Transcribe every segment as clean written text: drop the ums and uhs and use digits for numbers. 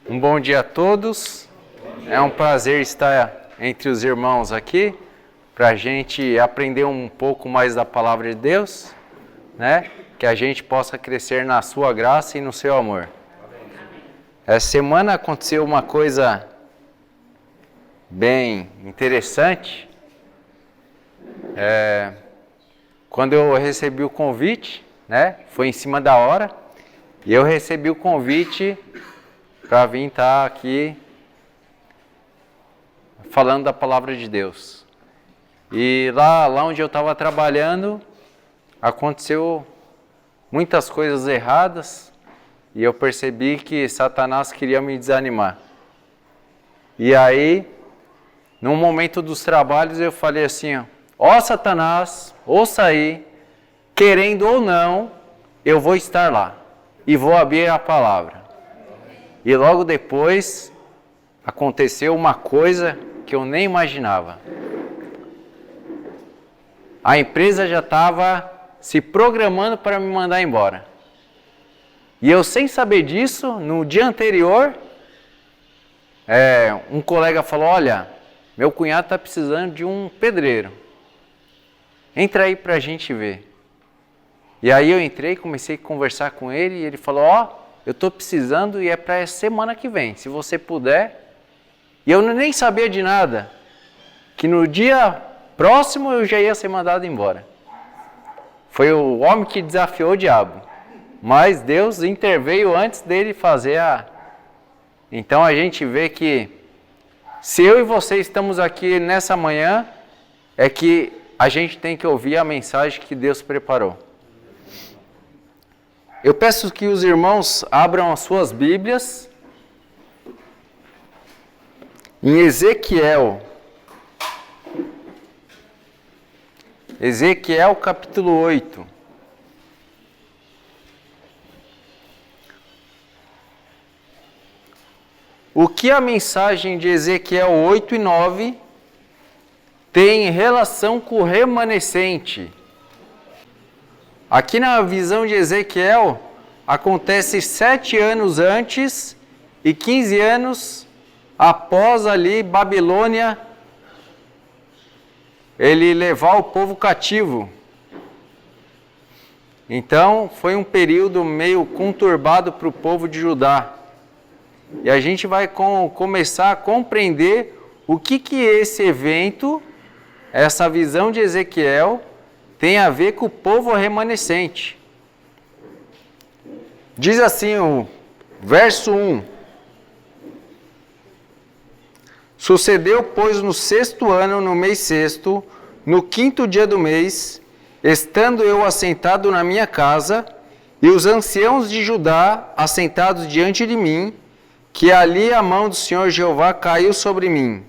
Um bom dia a todos. É um prazer estar entre os irmãos aqui para a gente aprender um pouco mais da palavra de Deus, né? Que a gente possa crescer na sua graça e no seu amor. Essa semana aconteceu uma coisa bem interessante. Quando eu recebi o convite, né? Foi em cima da hora e eu recebi o convite para vir estar aqui falando da palavra de Deus. E lá onde eu estava trabalhando, aconteceu muitas coisas erradas e eu percebi que Satanás queria me desanimar. E aí, no momento dos trabalhos, eu falei assim, ó Satanás, ouça aí, querendo ou não, eu vou estar lá e vou abrir a palavra. E logo depois, aconteceu uma coisa que eu nem imaginava. A empresa já estava se programando para me mandar embora. E eu, sem saber disso, no dia anterior, um colega falou, olha, meu cunhado está precisando de um pedreiro. Entra aí para a gente ver. E aí eu entrei, comecei a conversar com ele e ele falou, eu estou precisando e é para essa semana que vem, se você puder. E eu nem sabia de nada, que no dia próximo eu já ia ser mandado embora. Foi o homem que desafiou o diabo, mas Deus interveio antes dele fazer Então a gente vê que se eu e você estamos aqui nessa manhã, é que a gente tem que ouvir a mensagem que Deus preparou. Eu peço que os irmãos abram as suas Bíblias em Ezequiel. Ezequiel capítulo 8. O que a mensagem de Ezequiel 8 e 9 tem relação com o remanescente? Aqui na visão de Ezequiel, acontece 7 anos antes e 15 anos após ali Babilônia, ele levar o povo cativo. Então, foi um período meio conturbado para o povo de Judá. E a gente vai começar a compreender o que esse evento, essa visão de Ezequiel, tem a ver com o povo remanescente. Diz assim o verso 1. Sucedeu, pois, no 6º ano, no mês 6º, no 5º dia do mês, estando eu assentado na minha casa, e os anciãos de Judá assentados diante de mim, que ali a mão do Senhor Jeová caiu sobre mim.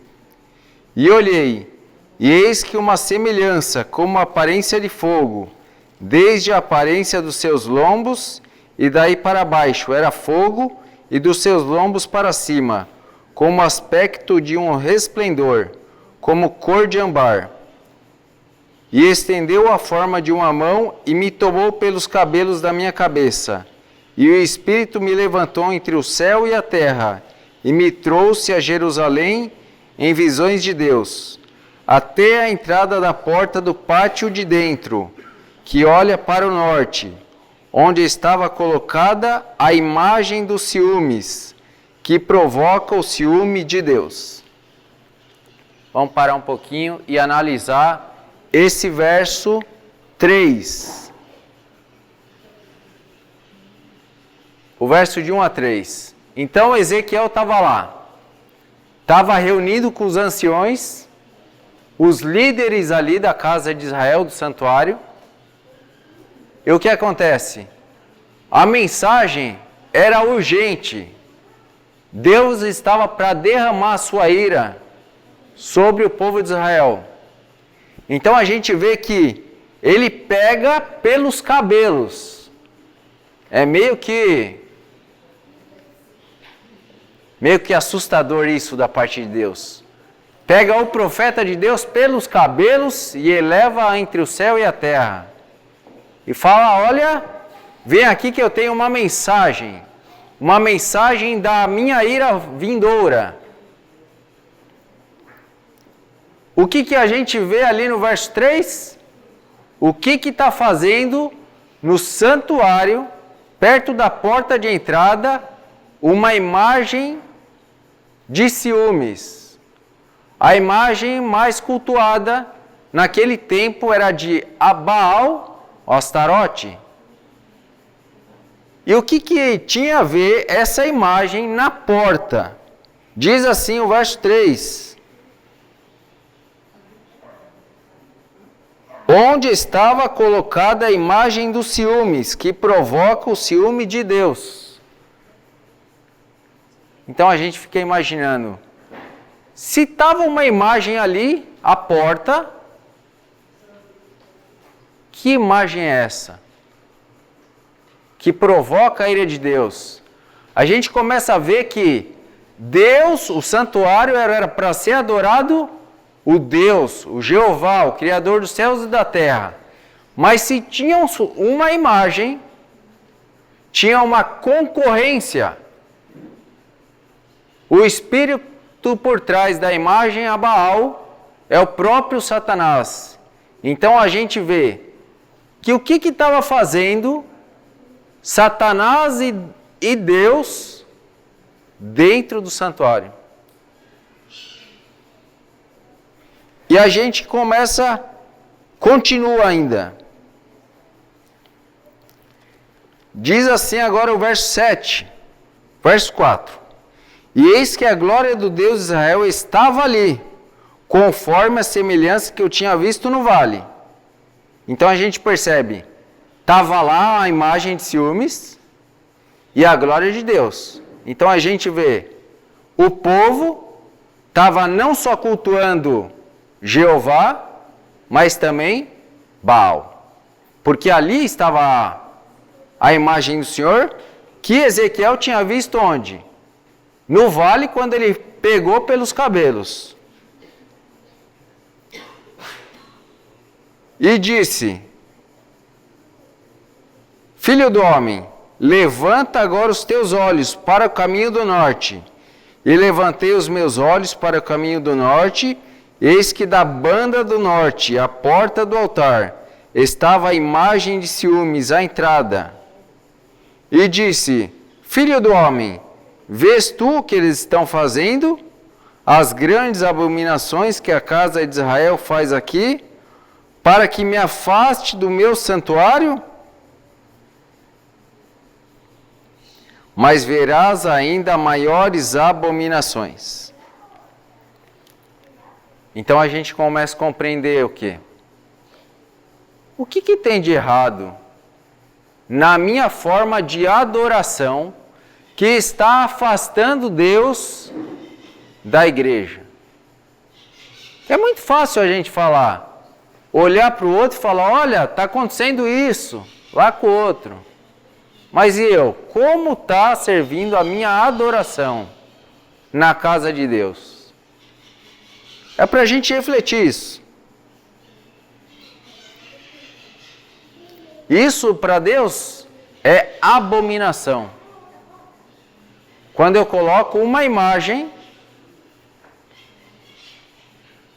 E olhei, e eis que uma semelhança, como a aparência de fogo, desde a aparência dos seus lombos, e daí para baixo era fogo, e dos seus lombos para cima, como aspecto de um resplendor, como cor de âmbar. E estendeu a forma de uma mão, e me tomou pelos cabelos da minha cabeça. E o Espírito me levantou entre o céu e a terra, e me trouxe a Jerusalém em visões de Deus, até a entrada da porta do pátio de dentro, que olha para o norte, onde estava colocada a imagem dos ciúmes, que provoca o ciúme de Deus. Vamos parar um pouquinho e analisar esse verso 3. O verso de 1 a 3. Então Ezequiel estava lá. Estava reunido com os anciões, os líderes ali da casa de Israel, do santuário. E o que acontece? A mensagem era urgente. Deus estava para derramar a sua ira sobre o povo de Israel. Então a gente vê que ele pega pelos cabelos. É meio que assustador isso da parte de Deus. Pega o profeta de Deus pelos cabelos e eleva entre o céu e a terra. E fala, olha, vem aqui que eu tenho uma mensagem. uma mensagem da minha ira vindoura. O que a gente vê ali no verso 3? O que está fazendo no santuário, perto da porta de entrada, uma imagem de ciúmes. A imagem mais cultuada naquele tempo era de Baal, Astarote. E o que tinha a ver essa imagem na porta? Diz assim o verso 3. Onde estava colocada a imagem dos ciúmes, que provoca o ciúme de Deus. Então a gente fica imaginando, se estava uma imagem ali, à porta, que imagem é essa? Que provoca a ira de Deus. A gente começa a ver que Deus, o santuário era para ser adorado o Deus, o Jeová, o Criador dos céus e da terra. Mas se tinha uma imagem, tinha uma concorrência. O espírito por trás da imagem a Baal é o próprio Satanás. Então a gente vê que o que estava fazendo Satanás e Deus dentro do santuário. E a gente continua ainda. Diz assim agora o verso 7, verso 4. E eis que a glória do Deus de Israel estava ali, conforme a semelhança que eu tinha visto no vale. Então a gente percebe, estava lá a imagem de ciúmes e a glória de Deus. Então a gente vê, o povo estava não só cultuando Jeová, mas também Baal. Porque ali estava a imagem do Senhor, que Ezequiel tinha visto onde? No vale, quando ele pegou pelos cabelos. E disse: Filho do homem, levanta agora os teus olhos para o caminho do norte. E levantei os meus olhos para o caminho do norte, eis que da banda do norte, à porta do altar, estava a imagem de ciúmes à entrada. E disse: Filho do homem, vês tu o que eles estão fazendo? As grandes abominações que a casa de Israel faz aqui, para que me afaste do meu santuário? Mas verás ainda maiores abominações. Então a gente começa a compreender o quê? O que tem de errado na minha forma de adoração que está afastando Deus da igreja? É muito fácil a gente falar, olhar para o outro e falar, olha, está acontecendo isso, lá com o outro. Mas e eu? Como está servindo a minha adoração na casa de Deus? É para a gente refletir isso. Isso para Deus é abominação. Quando eu coloco uma imagem,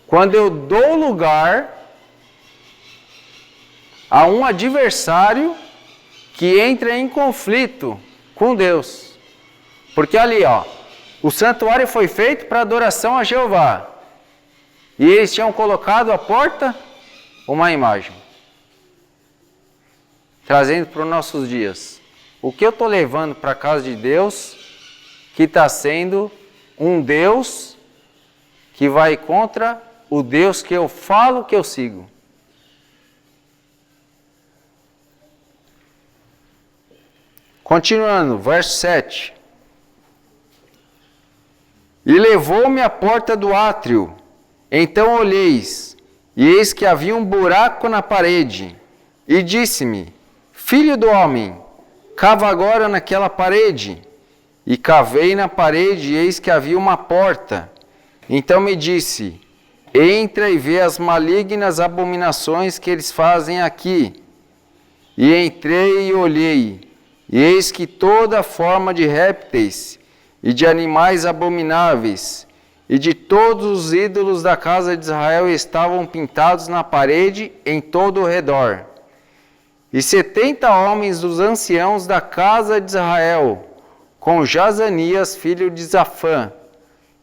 quando eu dou lugar a um adversário que entra em conflito com Deus. Porque ali, o santuário foi feito para adoração a Jeová. E eles tinham colocado à porta uma imagem. Trazendo para os nossos dias. O que eu estou levando para a casa de Deus, que está sendo um Deus que vai contra o Deus que eu falo que eu sigo. Continuando, verso 7. E levou-me à porta do átrio. Então olheis, e eis que havia um buraco na parede. E disse-me, Filho do homem, cava agora naquela parede. E cavei na parede, e eis que havia uma porta. Então me disse, entra e vê as malignas abominações que eles fazem aqui. E entrei e olhei. E eis que toda forma de répteis e de animais abomináveis e de todos os ídolos da casa de Israel estavam pintados na parede em todo o redor. E 70 homens dos anciãos da casa de Israel, com Jazanias, filho de Safã,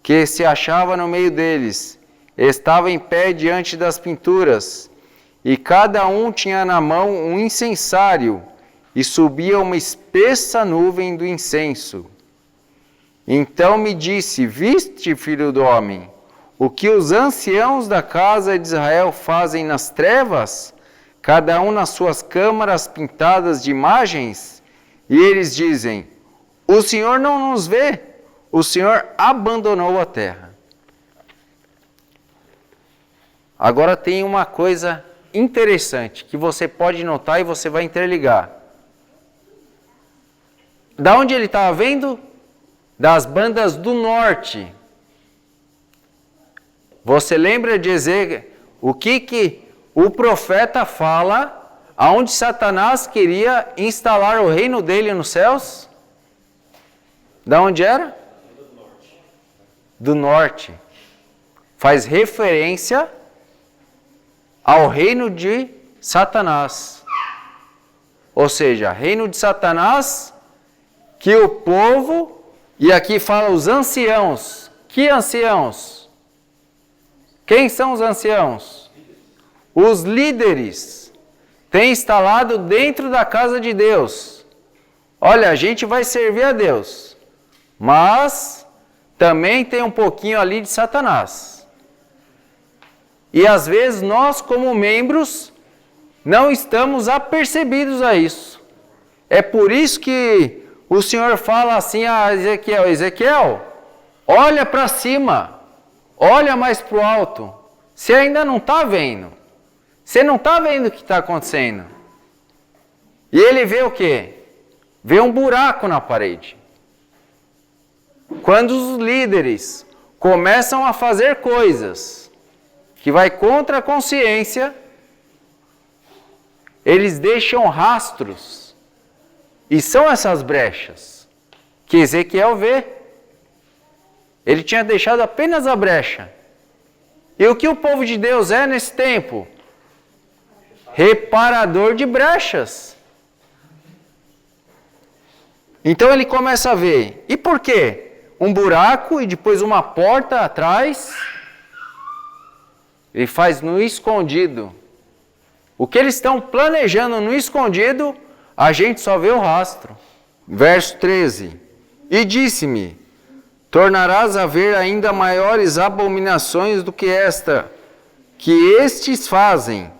que se achava no meio deles, estavam em pé diante das pinturas, e cada um tinha na mão um incensário, e subia uma espessa nuvem do incenso. Então me disse: viste, filho do homem, o que os anciãos da casa de Israel fazem nas trevas, cada um nas suas câmaras pintadas de imagens? E eles dizem: o Senhor não nos vê, o Senhor abandonou a terra. Agora tem uma coisa interessante que você pode notar e você vai interligar. Da onde ele estava vendo? Das bandas do norte. Você lembra de Ezequiel? O que o profeta fala aonde Satanás queria instalar o reino dele nos céus? Da onde era? Do norte. Faz referência ao reino de Satanás. Ou seja, reino de Satanás, que o povo, e aqui fala os anciãos. Que anciãos? Quem são os anciãos? Os líderes. Tem instalado dentro da casa de Deus. Olha, a gente vai servir a Deus, mas também tem um pouquinho ali de Satanás. E às vezes nós, como membros, não estamos apercebidos a isso. É por isso que o Senhor fala assim a Ezequiel: Ezequiel, olha para cima, olha mais para o alto. Você ainda não está vendo. Você não está vendo o que está acontecendo. E ele vê o quê? Vê um buraco na parede. Quando os líderes começam a fazer coisas que vai contra a consciência, eles deixam rastros. E são essas brechas que Ezequiel vê. Ele tinha deixado apenas a brecha. E o que o povo de Deus é nesse tempo? Reparador de brechas. Então ele começa a ver. E por quê? Um buraco e depois uma porta atrás. Ele faz no escondido. O que eles estão planejando no escondido, a gente só vê o rastro. Verso 13. E disse-me: tornarás a ver ainda maiores abominações do que esta, que estes fazem.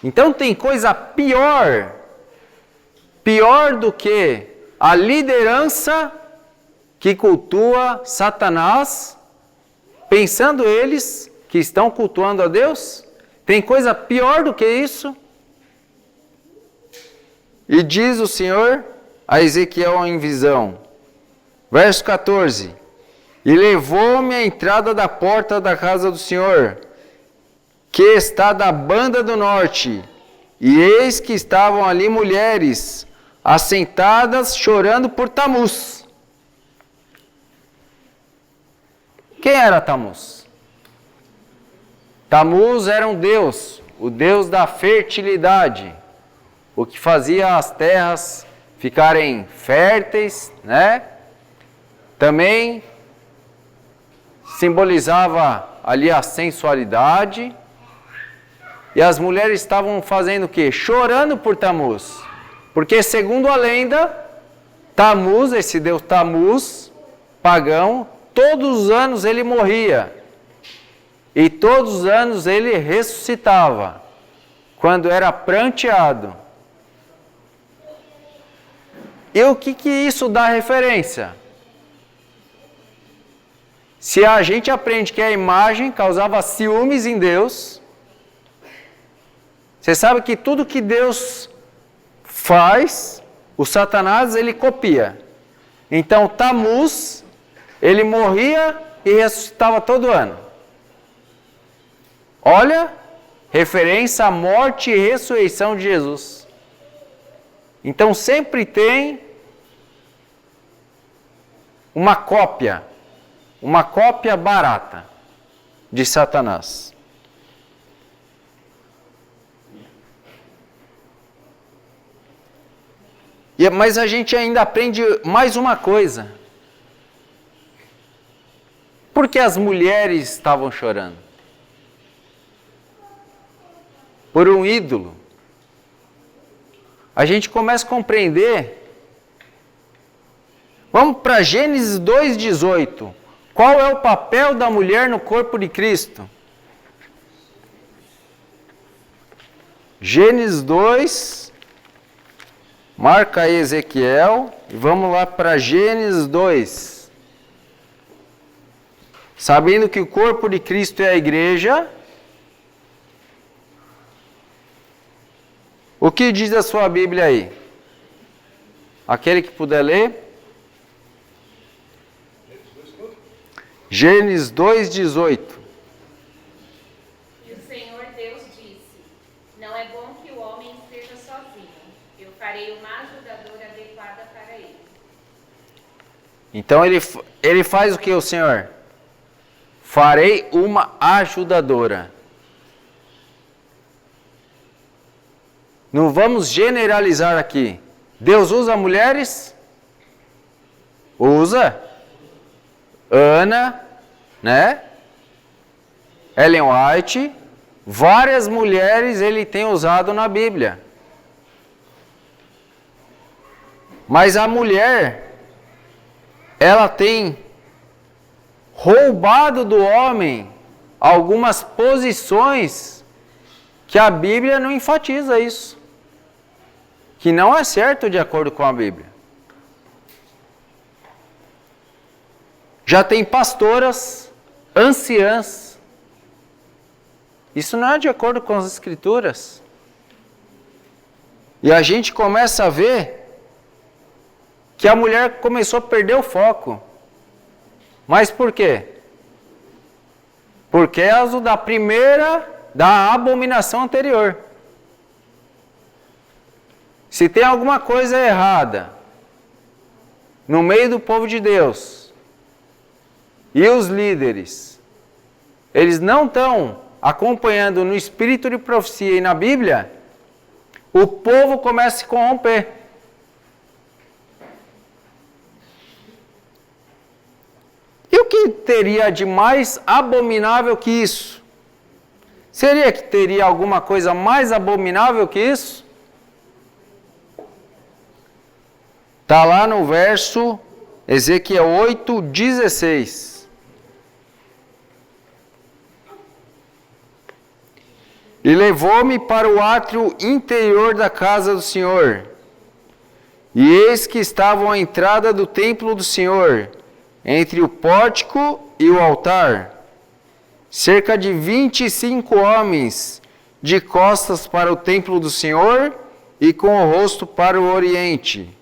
Então tem coisa pior do que a liderança que cultua Satanás, pensando eles que estão cultuando a Deus. Tem coisa pior do que isso? E diz o Senhor a Ezequiel em visão, verso 14: e levou-me à entrada da porta da casa do Senhor, que está da banda do norte, e eis que estavam ali mulheres, assentadas, chorando por Tamuz. Quem era Tamuz? Tamuz era um deus, o deus da fertilidade, o que fazia as terras ficarem férteis, né? Também simbolizava ali a sensualidade. E as mulheres estavam fazendo o quê? Chorando por Tamuz. Porque segundo a lenda, Tamuz, esse deus Tamuz, pagão, todos os anos ele morria. E todos os anos ele ressuscitava, quando era pranteado. E o que isso dá referência? Se a gente aprende que a imagem causava ciúmes em Deus, você sabe que tudo que Deus faz, o Satanás ele copia. Então Tamuz, ele morria e ressuscitava todo ano. Olha, referência à morte e ressurreição de Jesus. Então sempre tem uma cópia barata de Satanás. Mas a gente ainda aprende mais uma coisa. Por que as mulheres estavam chorando? Por um ídolo. A gente começa a compreender. Vamos para Gênesis 2,18. Qual é o papel da mulher no corpo de Cristo? Gênesis 2, marca aí Ezequiel, e vamos lá para Gênesis 2. Sabendo que o corpo de Cristo é a igreja, o que diz a sua Bíblia aí? Aquele que puder ler. Gênesis 2,18. E o Senhor Deus disse: não é bom que o homem esteja sozinho. Eu farei uma ajudadora adequada para ele. Então ele faz o que, o Senhor? Farei uma ajudadora. Não vamos generalizar aqui. Deus usa mulheres? Usa. Ana, né? Ellen White, várias mulheres ele tem usado na Bíblia. Mas a mulher, ela tem roubado do homem algumas posições que a Bíblia não enfatiza isso. Que não é certo de acordo com a Bíblia. Já tem pastoras, anciãs. Isso não é de acordo com as Escrituras. E a gente começa a ver que a mulher começou a perder o foco. Mas por quê? Por causa da abominação anterior. Se tem alguma coisa errada no meio do povo de Deus, e os líderes, eles não estão acompanhando no espírito de profecia e na Bíblia, o povo começa a se corromper. E o que teria de mais abominável que isso? Seria que teria alguma coisa mais abominável que isso? Está lá no verso Ezequiel 8:16. E levou-me para o átrio interior da casa do Senhor. E eis que estavam à entrada do templo do Senhor, entre o pórtico e o altar, cerca de 25 homens, de costas para o templo do Senhor e com o rosto para o oriente.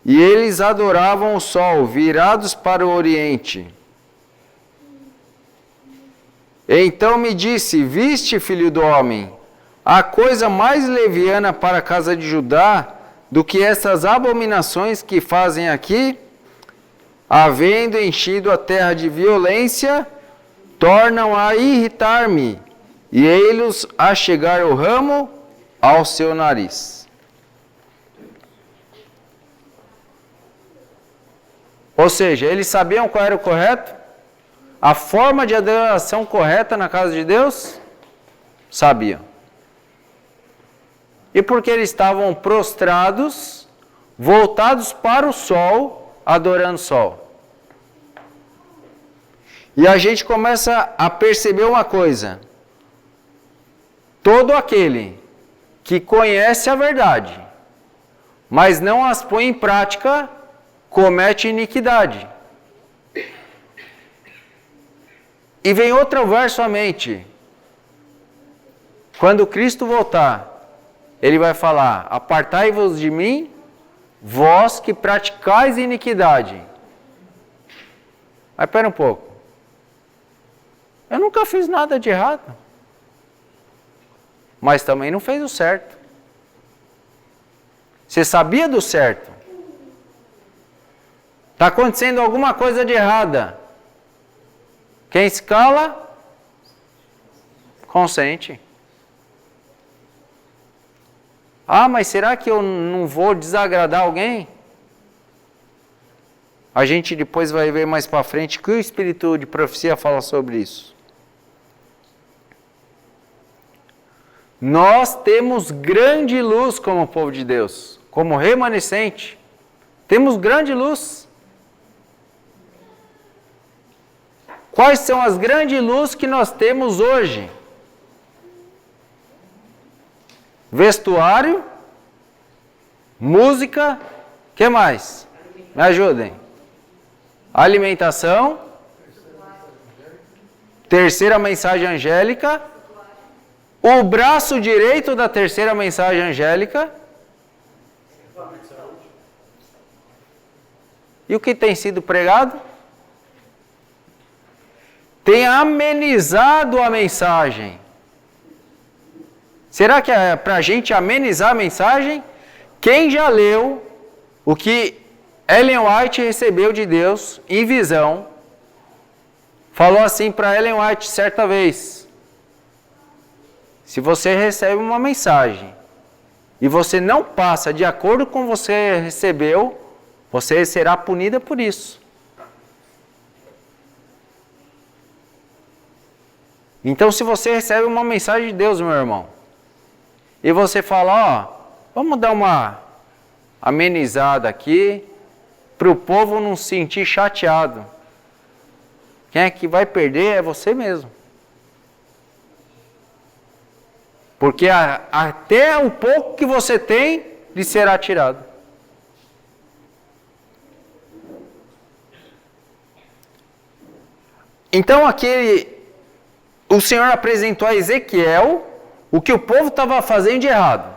E eles adoravam o sol, virados para o oriente. Então me disse: viste, filho do homem, há coisa mais leviana para a casa de Judá do que essas abominações que fazem aqui? Havendo enchido a terra de violência, tornam a irritar-me, e eles a chegar o ramo ao seu nariz. Ou seja, eles sabiam qual era o correto? A forma de adoração correta na casa de Deus? Sabiam. E porque eles estavam prostrados, voltados para o sol, adorando o sol. E a gente começa a perceber uma coisa. Todo aquele que conhece a verdade, mas não as põe em prática, comete iniquidade. E vem outro verso à mente. Quando Cristo voltar, Ele vai falar: apartai-vos de mim, vós que praticais iniquidade. Mas espera um pouco. Eu nunca fiz nada de errado. Mas também não fez o certo. Você sabia do certo. Está acontecendo alguma coisa de errada. Quem se cala, consente. Ah, mas será que eu não vou desagradar alguém? A gente depois vai ver mais para frente que o Espírito de Profecia fala sobre isso. Nós temos grande luz como povo de Deus, como remanescente. Temos grande luz. Quais são as grandes luzes que nós temos hoje? Vestuário, música, o que mais? Me ajudem. Alimentação, terceira mensagem angélica, o braço direito da terceira mensagem angélica. E o que tem sido pregado? Tem amenizado a mensagem. Será que é para a gente amenizar a mensagem? Quem já leu o que Ellen White recebeu de Deus em visão, falou assim para Ellen White certa vez: se você recebe uma mensagem e você não passa de acordo com o que você recebeu, você será punida por isso. Então, se você recebe uma mensagem de Deus, meu irmão, e você fala, ó, vamos dar uma amenizada aqui, para o povo não se sentir chateado. Quem é que vai perder é você mesmo. Porque até o pouco que você tem, lhe será tirado. Então, o Senhor apresentou a Ezequiel o que o povo estava fazendo de errado.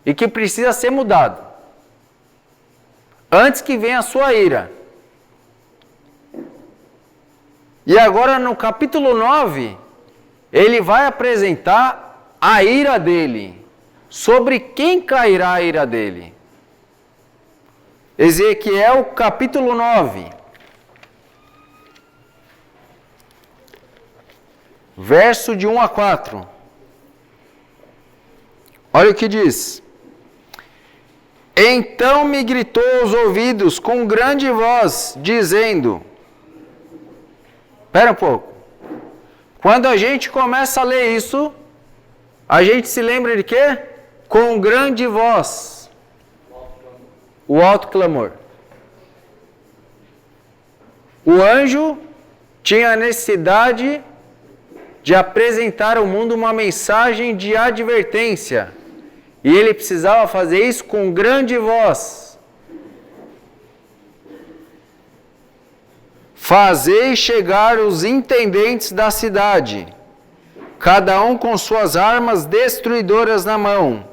E que precisa ser mudado. Antes que venha a sua ira. E agora no capítulo 9, ele vai apresentar a ira dele. Sobre quem cairá a ira dele? Ezequiel capítulo 9. Verso de 1 a 4. Olha o que diz. Então me gritou aos ouvidos com grande voz, dizendo... Espera um pouco. Quando a gente começa a ler isso, a gente se lembra de quê? Com grande voz. O alto clamor. O anjo tinha a necessidade de apresentar ao mundo uma mensagem de advertência. E ele precisava fazer isso com grande voz. Fazei chegar os intendentes da cidade, cada um com suas armas destruidoras na mão.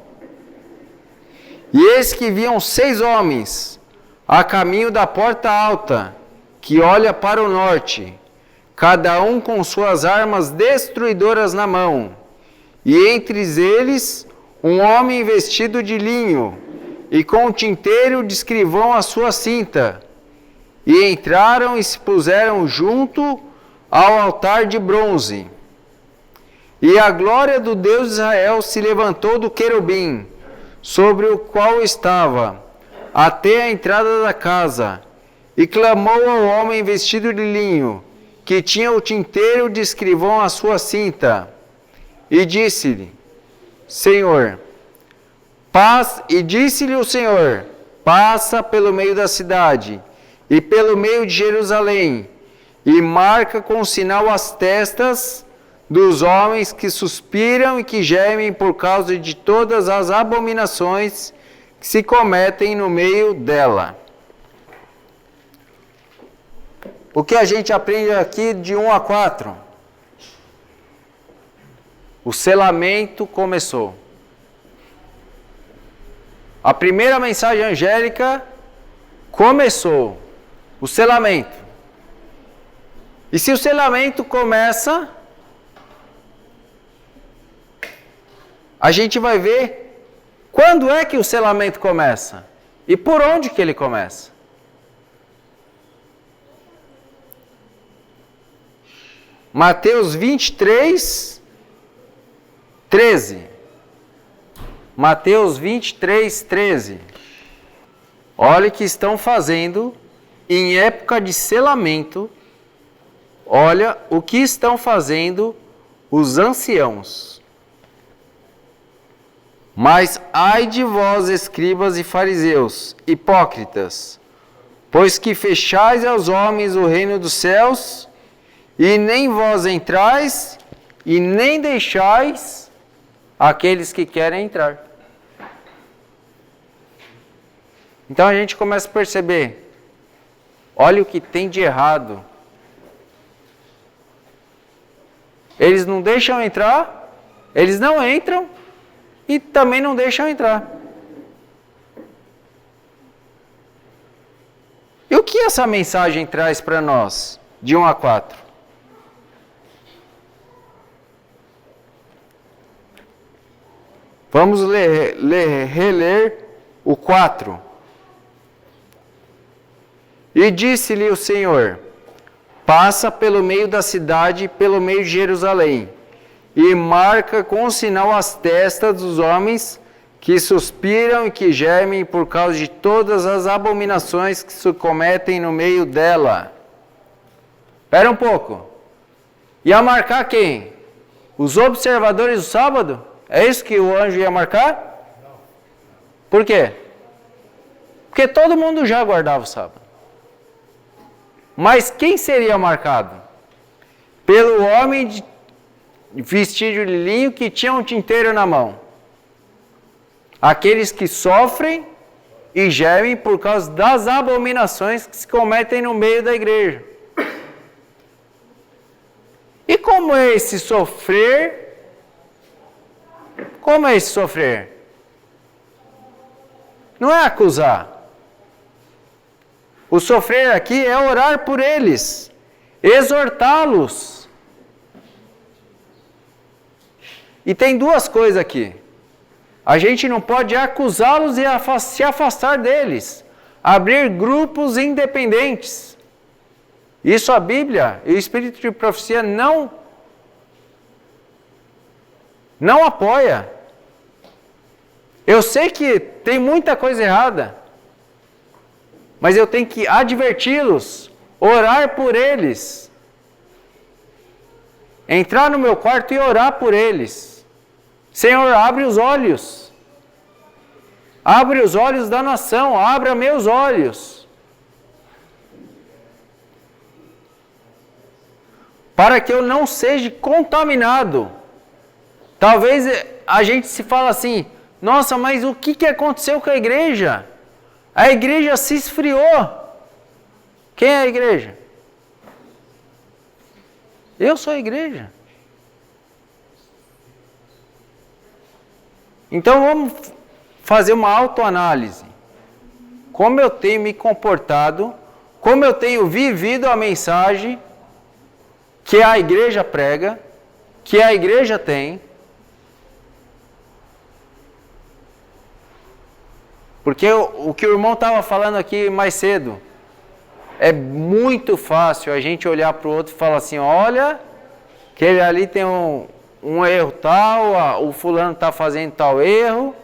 E eis que viam 6 homens, a caminho da porta alta, que olha para o norte, cada um com suas armas destruidoras na mão, e entre eles um homem vestido de linho, e com um tinteiro de escrivão à sua cinta, e entraram e se puseram junto ao altar de bronze. E a glória do Deus de Israel se levantou do querubim, sobre o qual estava, até a entrada da casa, e clamou ao homem vestido de linho, que tinha o tinteiro de escrivão à sua cinta, e disse-lhe, Senhor, disse-lhe o Senhor, passa pelo meio da cidade, e pelo meio de Jerusalém, e marca com sinal as testas dos homens que suspiram e que gemem por causa de todas as abominações que se cometem no meio dela. O que a gente aprende aqui de 1 a 4? O selamento começou. A primeira mensagem angélica começou. O selamento. E se o selamento começa, a gente vai ver Quando é que o selamento começa? E por onde que ele começa? Mateus 23, 13. Mateus 23, 13. Olha o que estão fazendo em época de selamento. Olha o que estão fazendo os anciãos. Mas ai de vós, escribas e fariseus, hipócritas, pois que fechais aos homens o reino dos céus, e nem vós entrais, e nem deixais aqueles que querem entrar. Então a gente começa a perceber, olha o que tem de errado. Eles não deixam entrar, eles não entram e também não deixam entrar. E o que essa mensagem traz para nós, de 1 a 4? Vamos reler o 4. E disse-lhe o Senhor: passa pelo meio da cidade, pelo meio de Jerusalém, e marca com sinal as testas dos homens que suspiram e que gemem por causa de todas as abominações que se cometem no meio dela. Espera um pouco. Ia marcar quem? Os observadores do sábado? É isso que o anjo ia marcar? Não. Por quê? Porque todo mundo já guardava o sábado. Mas quem seria marcado? Pelo homem vestido de linho que tinha um tinteiro na mão. Aqueles que sofrem e gemem por causa das abominações que se cometem no meio da igreja. E como é esse sofrer? Como é esse sofrer? Não é acusar. O sofrer aqui é orar por eles, exortá-los. E tem duas coisas aqui. A gente não pode acusá-los e se afastar deles. Abrir grupos independentes. Isso a Bíblia e o Espírito de Profecia não apoia. Eu sei que tem muita coisa errada, mas eu tenho que adverti-los, orar por eles, entrar no meu quarto e orar por eles. Senhor, abre os olhos da nação, abra meus olhos, para que eu não seja contaminado. Talvez a gente se fala assim, nossa, mas o que aconteceu com a igreja? A igreja se esfriou. Quem é a igreja? Eu sou a igreja. Então vamos fazer uma autoanálise. Como eu tenho me comportado, como eu tenho vivido a mensagem que a igreja prega, que a igreja tem. Porque o que o irmão estava falando aqui mais cedo, é muito fácil a gente olhar para o outro e falar assim, olha, que ele ali tem um erro tal, o fulano está fazendo tal erro,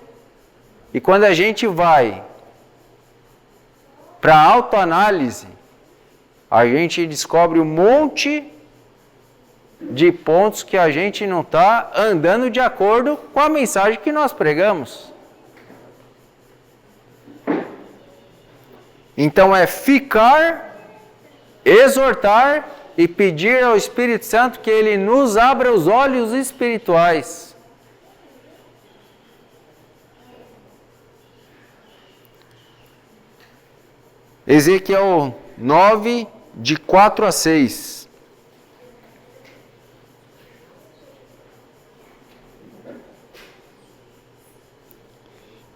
e quando a gente vai para a autoanálise, a gente descobre um monte de pontos que a gente não está andando de acordo com a mensagem que nós pregamos. Então é ficar, exortar e pedir ao Espírito Santo que Ele nos abra os olhos espirituais. Ezequiel 9, de 4 a 6.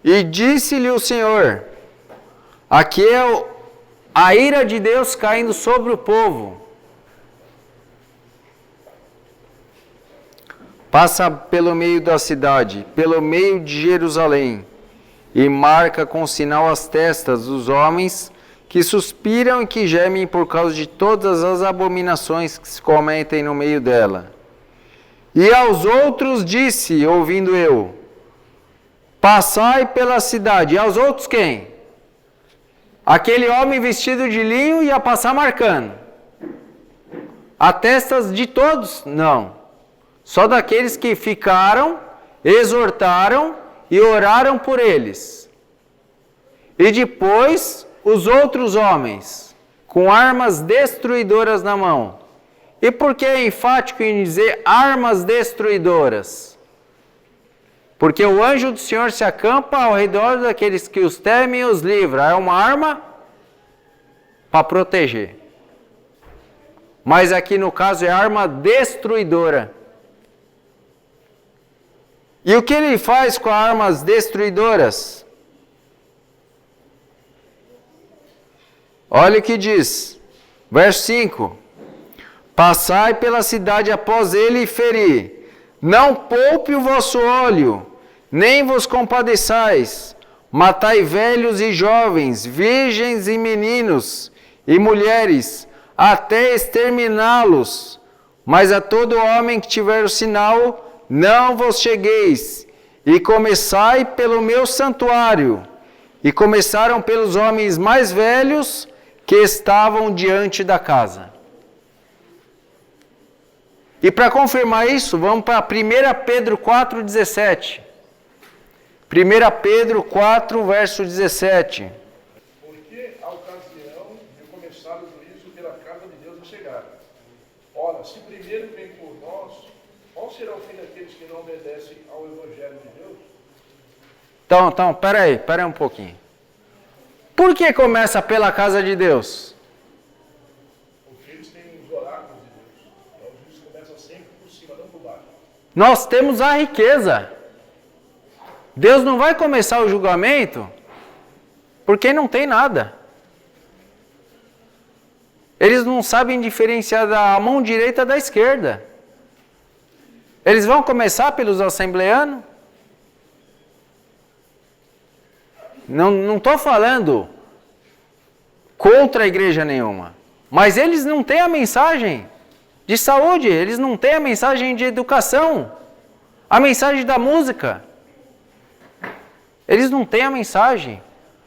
E disse-lhe o Senhor, aqui é a ira de Deus caindo sobre o povo. Passa pelo meio da cidade, pelo meio de Jerusalém, e marca com sinal as testas dos homens que suspiram e que gemem por causa de todas as abominações que se cometem no meio dela. E aos outros disse, ouvindo eu, passai pela cidade. E aos outros quem? Aquele homem vestido de linho ia passar marcando. A testas de todos? Não. Só daqueles que ficaram, exortaram e oraram por eles. E depois os outros homens, com armas destruidoras na mão. E por que é enfático em dizer armas destruidoras? Porque o anjo do Senhor se acampa ao redor daqueles que os temem e os livra. É uma arma para proteger. Mas aqui no caso é arma destruidora. E o que ele faz com armas destruidoras? Olha o que diz, verso 5. Passai pela cidade após ele e feri. Não poupe o vosso óleo, nem vos compadeçais. Matai velhos e jovens, virgens e meninos e mulheres, até exterminá-los. Mas a todo homem que tiver o sinal, não vos chegueis. E começai pelo meu santuário. E começaram pelos homens mais velhos que estavam diante da casa. E para confirmar isso, vamos para 1 Pedro 4,17. 1 Pedro 4, verso 17. Porque a ocasião de começar o juízo pela casa de Deus é chegada. Ora, se primeiro vem por nós, qual será o fim daqueles que não obedecem ao Evangelho de Deus? Então, peraí um pouquinho. Por que começa pela casa de Deus? Porque eles têm os oráculos de Deus. Então o juízo começa sempre por cima, não por baixo. Nós temos a riqueza. Deus não vai começar o julgamento porque não tem nada. Eles não sabem diferenciar da mão direita da esquerda. Eles vão começar pelos assembleanos? Não estou falando contra a igreja nenhuma, mas eles não têm a mensagem de saúde, eles não têm a mensagem de educação, a mensagem da música. Eles não têm a mensagem,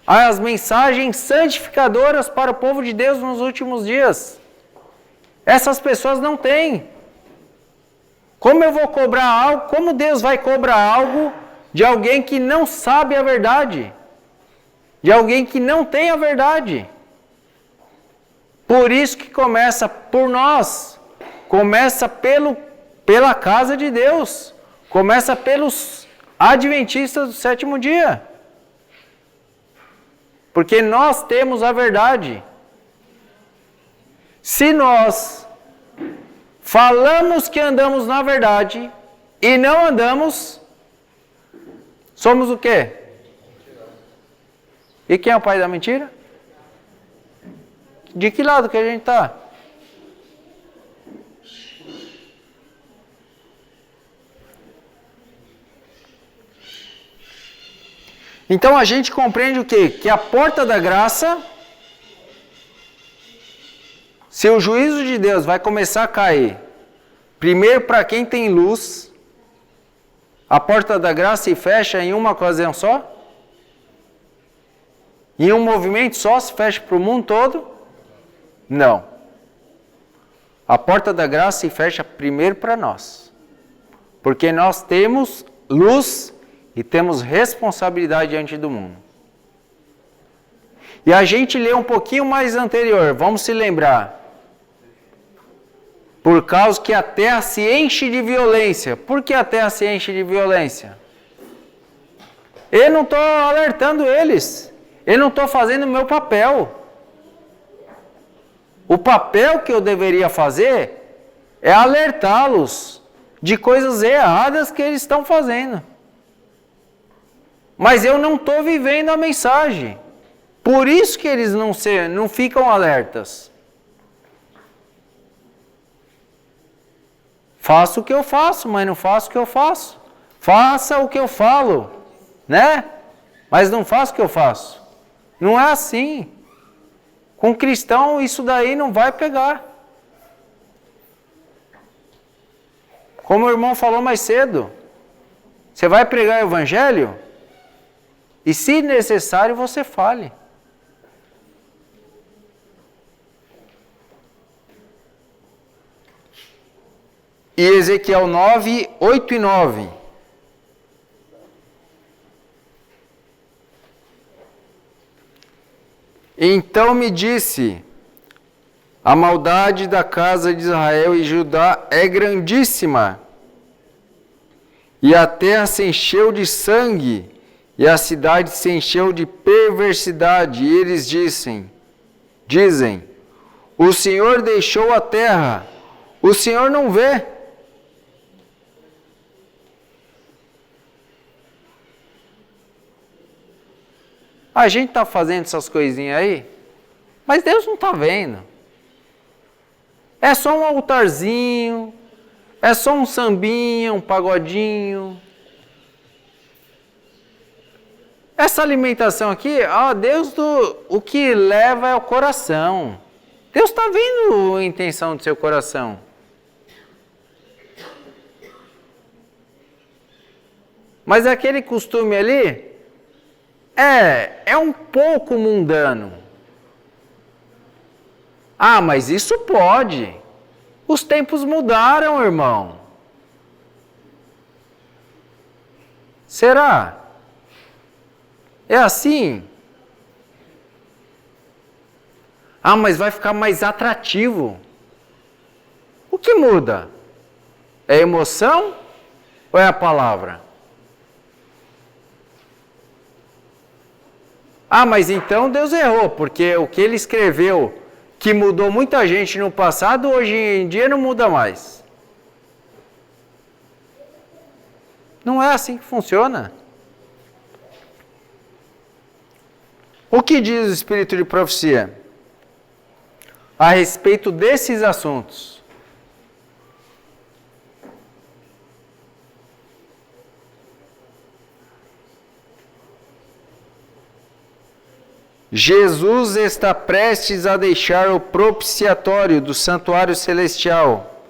as mensagens santificadoras para o povo de Deus nos últimos dias. Essas pessoas não têm. Como eu vou cobrar algo, como Deus vai cobrar algo de alguém que não sabe a verdade? De alguém que não tem a verdade. Por isso que começa por nós. Começa pela casa de Deus. Começa pelos adventistas do sétimo dia. Porque nós temos a verdade. Se nós falamos que andamos na verdade e não andamos, somos o quê? E quem é o pai da mentira? De que lado que a gente está? Então a gente compreende o quê? Que a porta da graça, se o juízo de Deus vai começar a cair, primeiro para quem tem luz, a porta da graça se fecha em uma ocasião só? Em um movimento só se fecha para o mundo todo? Não. A porta da graça se fecha primeiro para nós. Porque nós temos luz e temos responsabilidade diante do mundo. E a gente lê um pouquinho mais anterior, vamos se lembrar. Por causa que a terra se enche de violência. Por que a terra se enche de violência? Eu não estou alertando eles. Eu não estou fazendo o meu papel. O papel que eu deveria fazer é alertá-los de coisas erradas que eles estão fazendo. Mas eu não estou vivendo a mensagem. Por isso que eles não ficam alertas. Faço o que eu faço, mas não faço o que eu faço. Faça o que eu falo, né? mas não faço o que eu faço. Não é assim. Com cristão isso daí não vai pegar. Como o irmão falou mais cedo, você vai pregar o evangelho e, se necessário, você fale. E Ezequiel 9, 8 e 9. Então me disse, a maldade da casa de Israel e Judá é grandíssima, e a terra se encheu de sangue, e a cidade se encheu de perversidade. E eles dizem, o Senhor deixou a terra, o Senhor não vê. A gente está fazendo essas coisinhas aí, mas Deus não está vendo. É só um altarzinho, é só um sambinha, um pagodinho. Essa alimentação aqui, Deus, o que leva é o coração. Deus está vendo a intenção do seu coração. Mas aquele costume ali é um pouco mundano. Mas isso pode. Os tempos mudaram, irmão. Será? É assim? Mas vai ficar mais atrativo. O que muda? É a emoção ou é a palavra? Mas então Deus errou, porque o que ele escreveu, que mudou muita gente no passado, hoje em dia não muda mais. Não é assim que funciona. O que diz o Espírito de Profecia a respeito desses assuntos? Jesus está prestes a deixar o propiciatório do santuário celestial,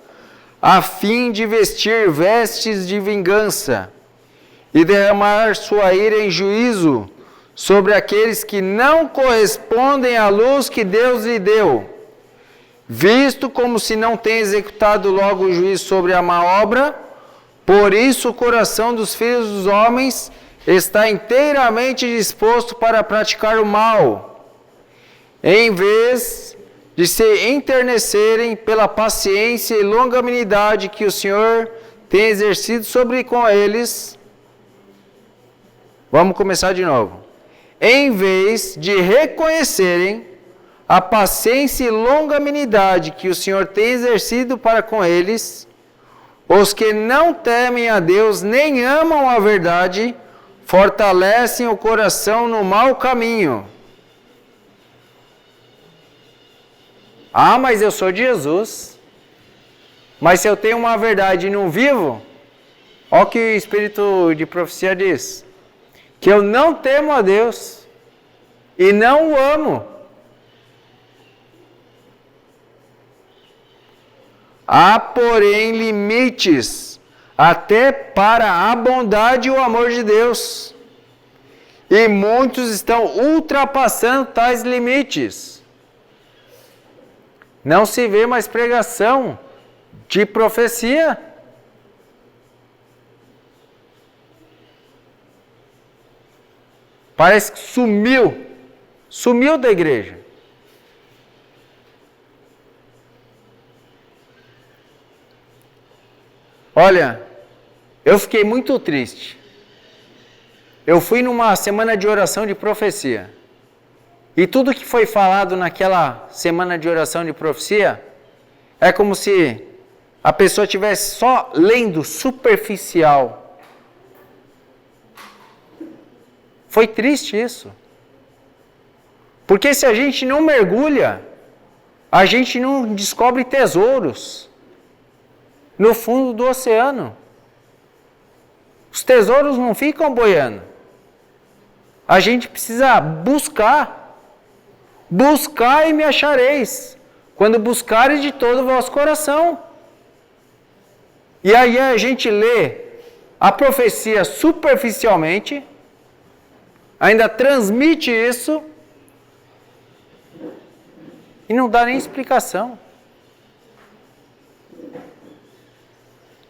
a fim de vestir vestes de vingança e derramar sua ira em juízo sobre aqueles que não correspondem à luz que Deus lhe deu, visto como se não tem executado logo o juízo sobre a má obra. Por isso o coração dos filhos dos homens está inteiramente disposto para praticar o mal, em vez de se enternecerem pela paciência e longanimidade que o Senhor tem exercido sobre com eles. Vamos começar de novo. Em vez de reconhecerem a paciência e longanimidade que o Senhor tem exercido para com eles, os que não temem a Deus nem amam a verdade, fortalecem o coração no mau caminho. Mas eu sou de Jesus. Mas se eu tenho uma verdade e não vivo, olha o que o Espírito de Profecia diz. Que eu não temo a Deus e não o amo. Há, porém, limites até para a bondade e o amor de Deus. E muitos estão ultrapassando tais limites. Não se vê mais pregação de profecia. Parece que sumiu da igreja. Olha, eu fiquei muito triste. Eu fui numa semana de oração de profecia. E tudo que foi falado naquela semana de oração de profecia é como se a pessoa estivesse só lendo superficial. Foi triste isso. Porque se a gente não mergulha, a gente não descobre tesouros no fundo do oceano. Os tesouros não ficam boiando. A gente precisa buscar. Buscar e me achareis, quando buscares de todo o vosso coração. E aí a gente lê a profecia superficialmente, ainda transmite isso, e não dá nem explicação.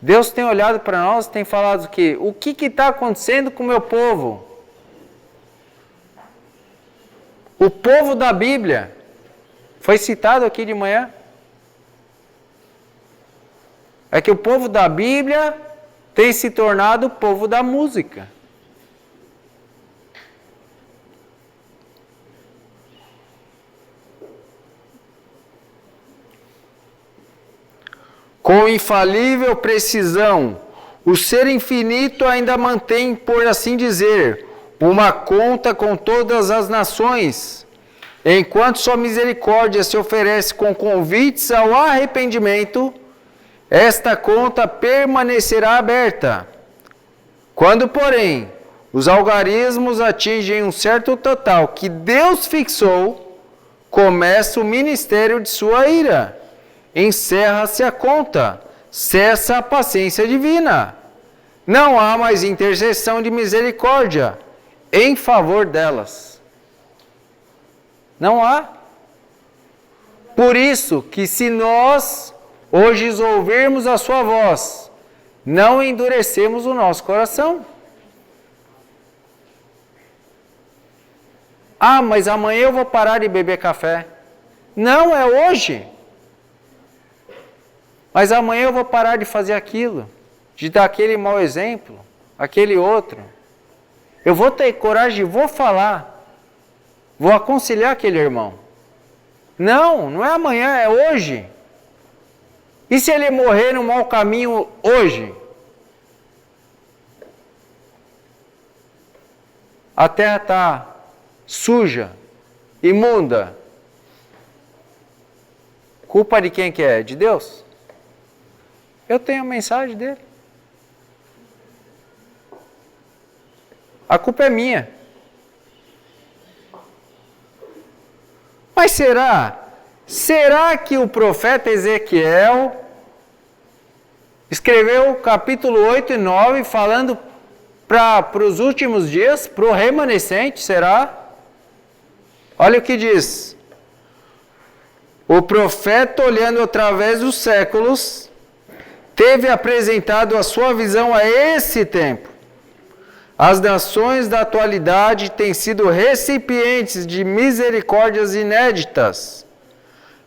Deus tem olhado para nós, tem falado que o que está acontecendo com o meu povo? O povo da Bíblia foi citado aqui de manhã. É que o povo da Bíblia tem se tornado o povo da música. Com infalível precisão, o ser infinito ainda mantém, por assim dizer, uma conta com todas as nações, enquanto sua misericórdia se oferece com convites ao arrependimento, esta conta permanecerá aberta. Quando, porém, os algarismos atingem um certo total que Deus fixou, começa o ministério de sua ira. Encerra-se a conta, cessa a paciência divina. Não há mais intercessão de misericórdia em favor delas. Não há. Por isso que se nós hoje ouvirmos a sua voz, não endurecemos o nosso coração. Ah, mas amanhã eu vou parar de beber café. Não, é hoje. Mas amanhã eu vou parar de fazer aquilo, de dar aquele mau exemplo, aquele outro. Eu vou ter coragem, vou falar, vou aconselhar aquele irmão. Não, não é amanhã, é hoje. E se ele morrer no mau caminho hoje? A terra está suja, imunda. Culpa de quem que é? De Deus? Eu tenho a mensagem dele. A culpa é minha. Mas será que o profeta Ezequiel escreveu capítulo 8 e 9 falando para os últimos dias, para o remanescente, será? Olha o que diz. O profeta, olhando através dos séculos, teve apresentado a sua visão a esse tempo. As nações da atualidade têm sido recipientes de misericórdias inéditas.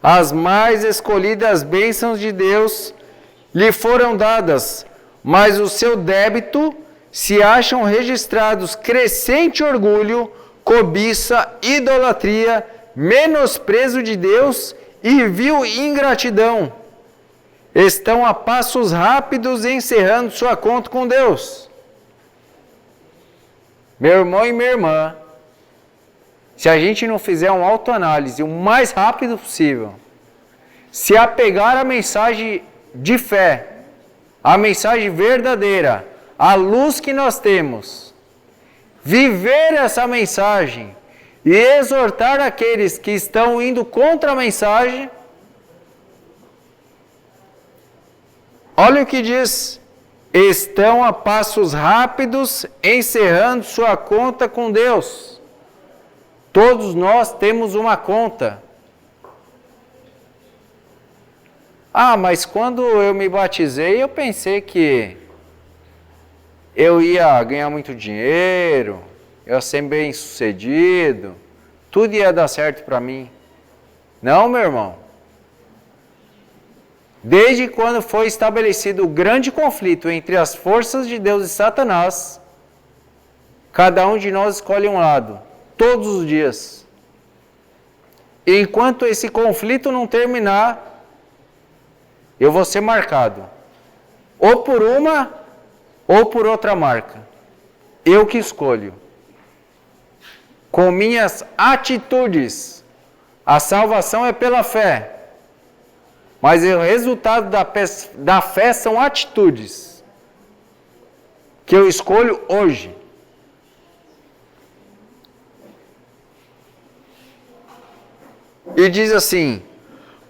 As mais escolhidas bênçãos de Deus lhe foram dadas, mas o seu débito se acham registrados crescente orgulho, cobiça, idolatria, menosprezo de Deus e vil ingratidão. Estão a passos rápidos encerrando sua conta com Deus. Meu irmão e minha irmã, se a gente não fizer uma autoanálise o mais rápido possível, se apegar à mensagem de fé, a mensagem verdadeira, a luz que nós temos, viver essa mensagem e exortar aqueles que estão indo contra a mensagem, olha o que diz, estão a passos rápidos encerrando sua conta com Deus. Todos nós temos uma conta. Ah, mas quando eu me batizei, eu pensei que eu ia ganhar muito dinheiro, eu ia ser bem sucedido, tudo ia dar certo para mim. Não, meu irmão. Desde quando foi estabelecido o grande conflito entre as forças de Deus e Satanás, cada um de nós escolhe um lado, todos os dias. E enquanto esse conflito não terminar, eu vou ser marcado, ou por uma, ou por outra marca. Eu que escolho. Com minhas atitudes. A salvação é pela fé. Mas o resultado da fé são atitudes. Que eu escolho hoje. e diz assim: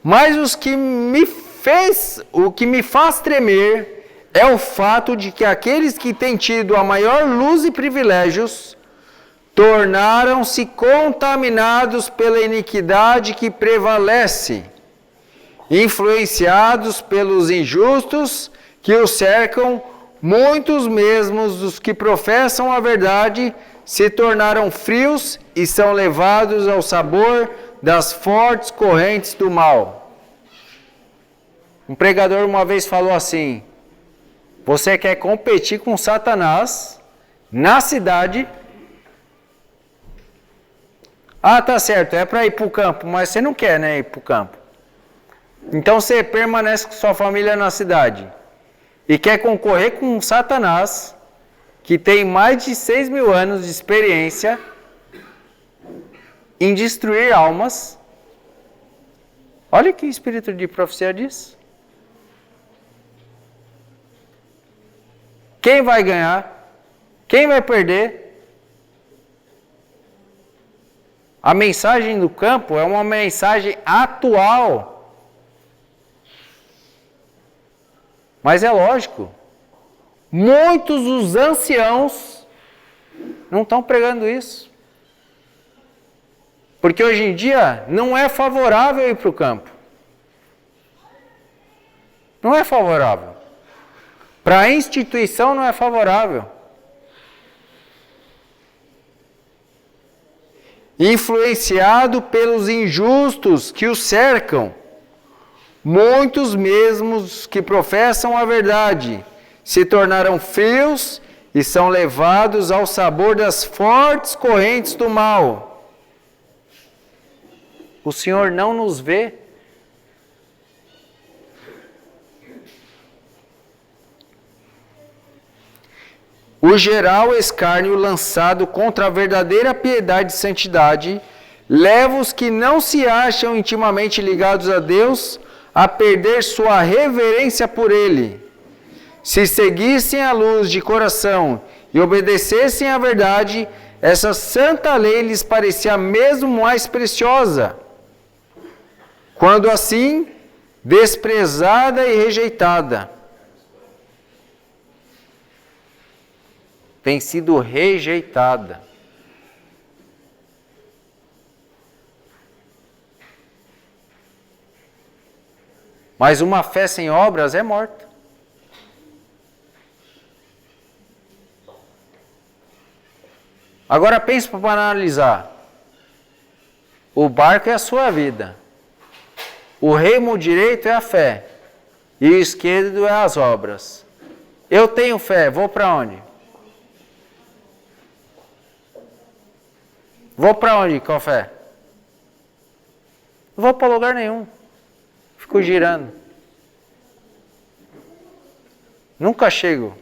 mas o que me faz tremer é o fato de que aqueles que têm tido a maior luz e privilégios tornaram-se contaminados pela iniquidade que prevalece, influenciados pelos injustos que os cercam. Muitos mesmos dos que professam a verdade se tornaram frios e são levados ao sabor das fortes correntes do mal. Um pregador uma vez falou assim: você quer competir com Satanás na cidade? Ah, tá certo, é para ir para o campo, mas você não quer, né, ir para o campo. Então você permanece com sua família na cidade e quer concorrer com Satanás, que tem mais de 6.000 anos de experiência em destruir almas. Olha o que o espírito de profecia diz. Quem vai ganhar? Quem vai perder? A mensagem do campo é uma mensagem atual. Mas é lógico, muitos dos anciãos não estão pregando isso. Porque hoje em dia não é favorável ir para o campo. Não é favorável. Para a instituição não é favorável. Influenciado pelos injustos que o cercam, muitos mesmos que professam a verdade se tornaram frios e são levados ao sabor das fortes correntes do mal. O Senhor não nos vê. O geral escárnio lançado contra a verdadeira piedade e santidade leva os que não se acham intimamente ligados a Deus a perder sua reverência por Ele. Se seguissem a luz de coração e obedecessem à verdade, essa santa lei lhes parecia mesmo mais preciosa. Quando assim, desprezada e rejeitada, tem sido rejeitada. Mas uma fé sem obras é morta. Agora pense para analisar. O barco é a sua vida. O remo direito é a fé. E o esquerdo é as obras. Eu tenho fé, vou para onde? Vou para onde com a fé? Não vou para lugar nenhum. Fico girando. Nunca chego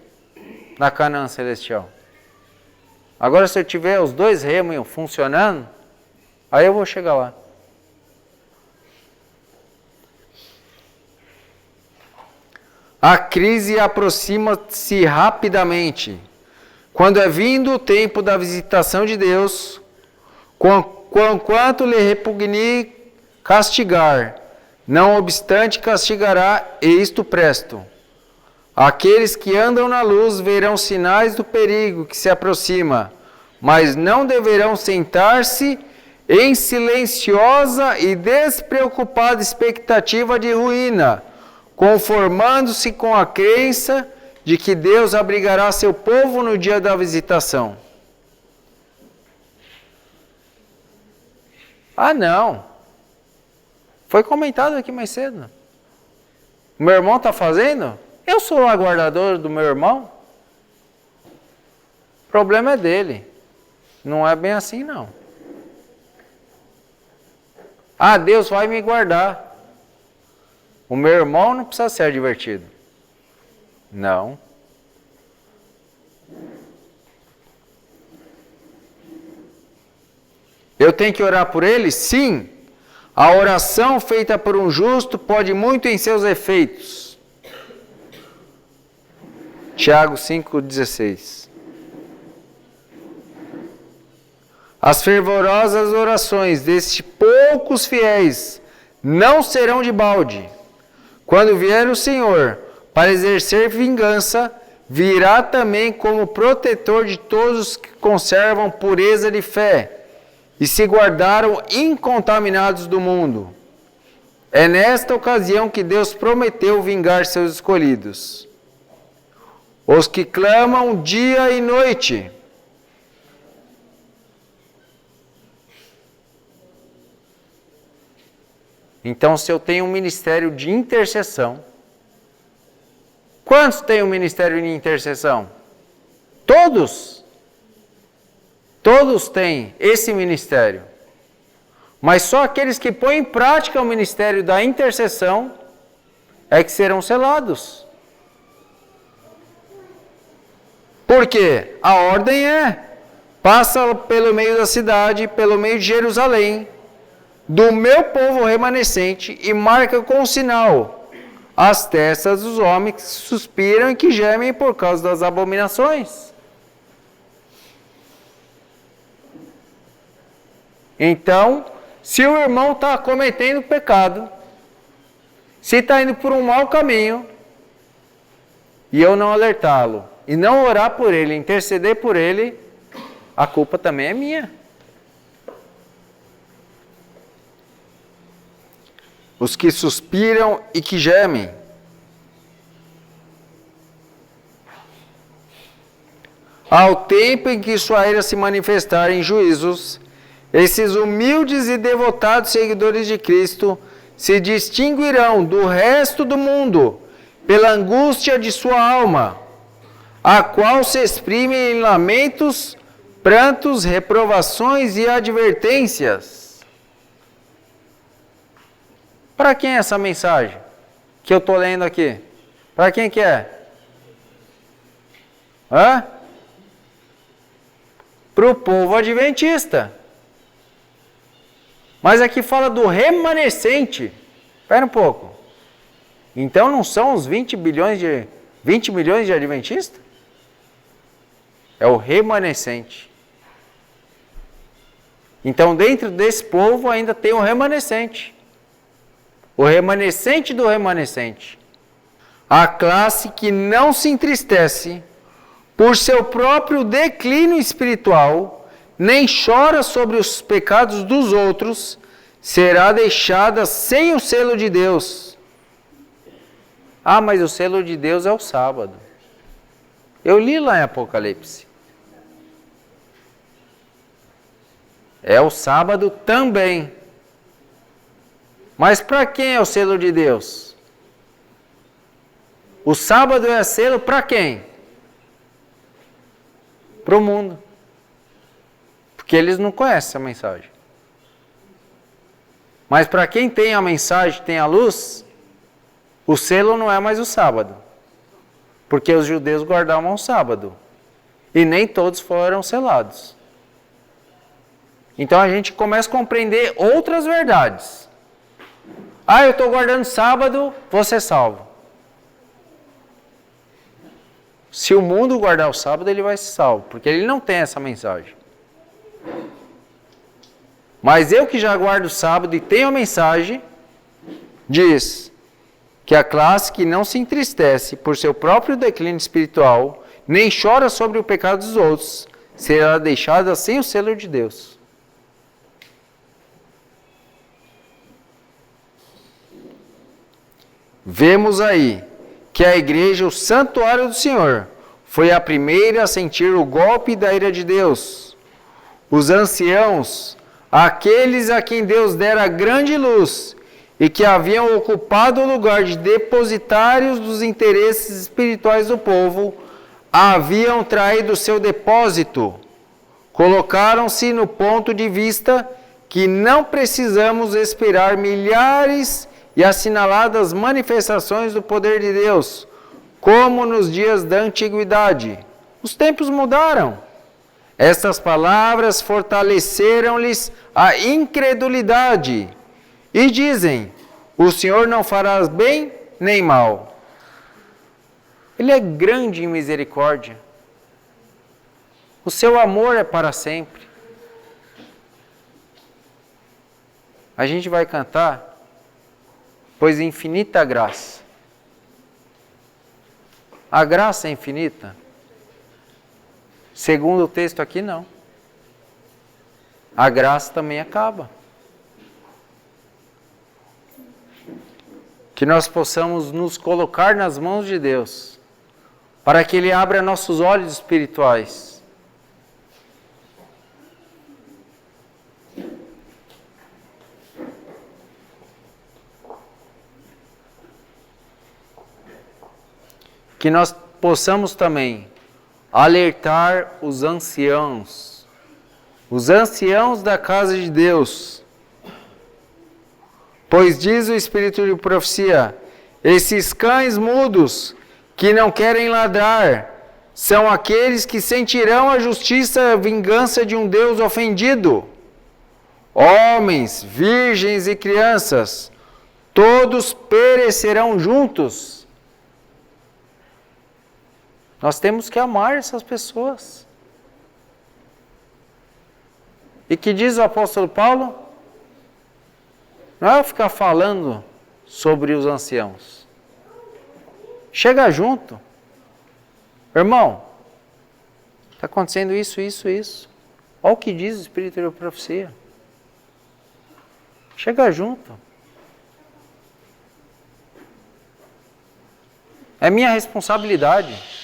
na Canaã celestial. Agora, se eu tiver os dois remos funcionando, aí eu vou chegar lá. A crise aproxima-se rapidamente. Quando é vindo o tempo da visitação de Deus, quanto lhe repugni castigar, não obstante castigará, e isto presto. Aqueles que andam na luz verão sinais do perigo que se aproxima, mas não deverão sentar-se em silenciosa e despreocupada expectativa de ruína, conformando-se com a crença de que Deus abrigará seu povo no dia da visitação. Ah, não. Foi comentado aqui mais cedo. O meu irmão está fazendo? Eu sou o aguardador do meu irmão. O problema é dele. Não é bem assim, não. Ah, Deus vai me guardar. O meu irmão não precisa ser advertido. Não. Eu tenho que orar por ele? Sim. A oração feita por um justo pode muito em seus efeitos. Tiago 5,16. As fervorosas orações destes poucos fiéis não serão de balde. Quando vier o Senhor para exercer vingança, virá também como protetor de todos os que conservam pureza de fé e se guardaram incontaminados do mundo. É nesta ocasião que Deus prometeu vingar seus escolhidos, os que clamam dia e noite. Então, se eu tenho um ministério de intercessão, quantos têm um ministério de intercessão? Todos. Todos têm esse ministério. Mas só aqueles que põem em prática o ministério da intercessão é que serão selados. Por quê? A ordem passa pelo meio da cidade, pelo meio de Jerusalém, do meu povo remanescente, e marca com sinal as testas dos homens que suspiram e que gemem por causa das abominações. Então, se o irmão está cometendo pecado, se está indo por um mau caminho, e eu não alertá-lo, e não orar por ele, interceder por ele, a culpa também é minha. Os que suspiram e que gemem. Ao tempo em que sua ira se manifestar em juízos, esses humildes e devotados seguidores de Cristo se distinguirão do resto do mundo pela angústia de sua alma, a qual se exprime em lamentos, prantos, reprovações e advertências. Para quem é essa mensagem que eu estou lendo aqui? Para quem que é? Para o povo adventista. Mas aqui fala do remanescente. Espera um pouco. Então não são os 20 milhões de adventistas? É o remanescente. Então dentro desse povo ainda tem o remanescente. O remanescente do remanescente. A classe que não se entristece por seu próprio declínio espiritual, nem chora sobre os pecados dos outros, será deixada sem o selo de Deus. Ah, mas o selo de Deus é o sábado. Eu li lá em Apocalipse. É o sábado também. Mas para quem é o selo de Deus? O sábado é selo para quem? Para o mundo. Porque eles não conhecem a mensagem. Mas para quem tem a mensagem, tem a luz, o selo não é mais o sábado. Porque os judeus guardavam o sábado. E nem todos foram selados. Então a gente começa a compreender outras verdades. Ah, eu estou guardando sábado, vou ser salvo. Se o mundo guardar o sábado, ele vai ser salvo. Porque ele não tem essa mensagem. Mas eu que já guardo o sábado e tenho a mensagem, diz que a classe que não se entristece por seu próprio declínio espiritual, nem chora sobre o pecado dos outros, será deixada sem o selo de Deus. Vemos aí que a igreja, o santuário do Senhor, foi a primeira a sentir o golpe da ira de Deus. Os anciãos, aqueles a quem Deus dera grande luz e que haviam ocupado o lugar de depositários dos interesses espirituais do povo, haviam traído seu depósito. Colocaram-se no ponto de vista que não precisamos esperar milhares e assinaladas manifestações do poder de Deus, como nos dias da antiguidade. Os tempos mudaram. Estas palavras fortaleceram-lhes a incredulidade e dizem: o Senhor não fará bem nem mal. Ele é grande em misericórdia. O seu amor é para sempre. A gente vai cantar, pois infinita graça. A graça é infinita? Segundo o texto aqui, não. A graça também acaba. Que nós possamos nos colocar nas mãos de Deus, para que Ele abra nossos olhos espirituais. Que nós possamos também alertar os anciãos da casa de Deus. Pois diz o Espírito de profecia, esses cães mudos que não querem ladrar, são aqueles que sentirão a justiça e a vingança de um Deus ofendido. Homens, virgens e crianças, todos perecerão juntos. Nós temos que amar essas pessoas. E que diz o apóstolo Paulo? Não é ficar falando sobre os anciãos. Chega junto. Irmão, está acontecendo isso. Olha o que diz o Espírito da profecia. Chega junto. É minha responsabilidade.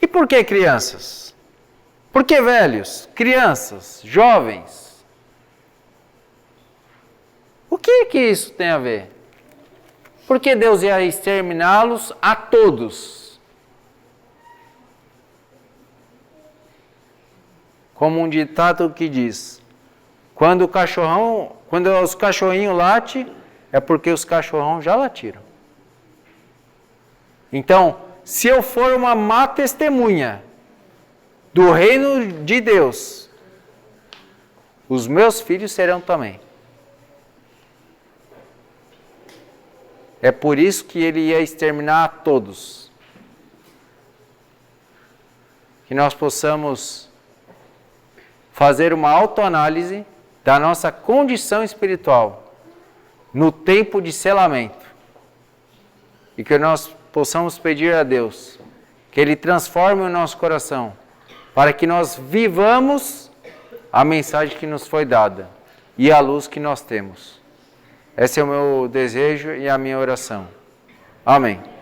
E por que crianças? Por que velhos? Crianças, jovens? O que isso tem a ver? Por que Deus ia exterminá-los a todos? Como um ditado que diz, quando os cachorrinhos latem, é porque os cachorrão já latiram. Então, se eu for uma má testemunha do reino de Deus, os meus filhos serão também. É por isso que ele ia exterminar a todos. Que nós possamos fazer uma autoanálise da nossa condição espiritual no tempo de selamento. E que nós possamos pedir a Deus que Ele transforme o nosso coração para que nós vivamos a mensagem que nos foi dada e a luz que nós temos. Esse é o meu desejo e a minha oração. Amém.